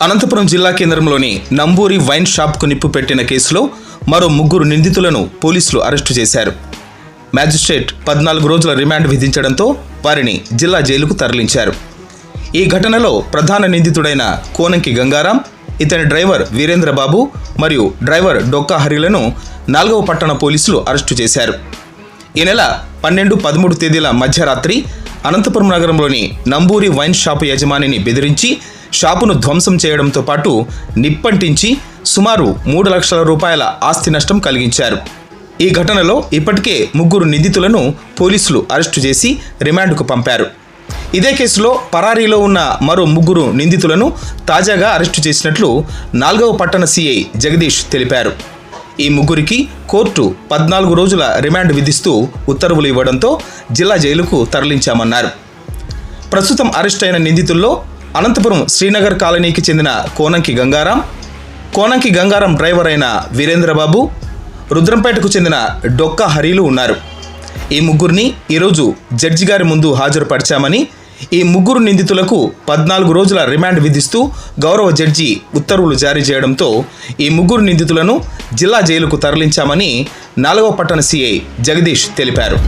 అనంతపురం జిల్లా కేంద్రంలోని నంబూరి వైన్ షాప్కు నిప్పు పెట్టిన కేసులో మరో 3 నిందితులను పోలీసులు అరెస్టు చేశారు. మ్యాజిస్ట్రేట్ 14 రోజుల రిమాండ్ విధించడంతో వారిని జిల్లా జైలుకు తరలించారు. ఈ ఘటనలో ప్రధాన నిందితుడైన కోనంకి గంగారాం, ఇతని డ్రైవర్ వీరేంద్రబాబు మరియు డ్రైవర్ డొక్కా హరిలను 4వ పట్టణ పోలీసులు అరెస్టు చేశారు. ఈ నెల 12, 13 తేదీల మధ్యరాత్రి అనంతపురం నగరంలోని నంబూరి వైన్ షాపు యజమానిని బెదిరించి షాపును ధ్వంసం చేయడంతో పాటు నిప్పంటించి సుమారు 3 లక్షల రూపాయల ఆస్తి నష్టం కలిగించారు. ఈ ఘటనలో ఇప్పటికే 3 నిందితులను పోలీసులు అరెస్టు చేసి రిమాండ్కు పంపారు. ఇదే కేసులో పరారీలో ఉన్న మరో 3 నిందితులను తాజాగా అరెస్టు చేసినట్లు 4వ పట్టణ సిఐ జగదీష్ తెలిపారు. ఈ 3కి కోర్టు 14 రోజుల రిమాండ్ విధిస్తూ ఉత్తర్వులు ఇవ్వడంతో జిల్లా జైలుకు తరలించామన్నారు. ప్రస్తుతం అరెస్ట్ అయిన నిందితుల్లో అనంతపురం శ్రీనగర్ కాలనీకి చెందిన కోనంకి గంగారాం డ్రైవర్ అయిన వీరేంద్రబాబు, రుద్రంపేటకు చెందిన డొక్కా హరీలు ఉన్నారు. ఈ 3ని ఈరోజు జడ్జి గారి ముందు హాజరుపరిచామని, ఈ 3 నిందితులకు 14 రోజుల రిమాండ్ విధిస్తూ గౌరవ జడ్జి ఉత్తర్వులు జారీ చేయడంతో ఈ 3 నిందితులను జిల్లా జైలుకు తరలించామని 4వ పట్టణ సిఐ జగదీష్ తెలిపారు.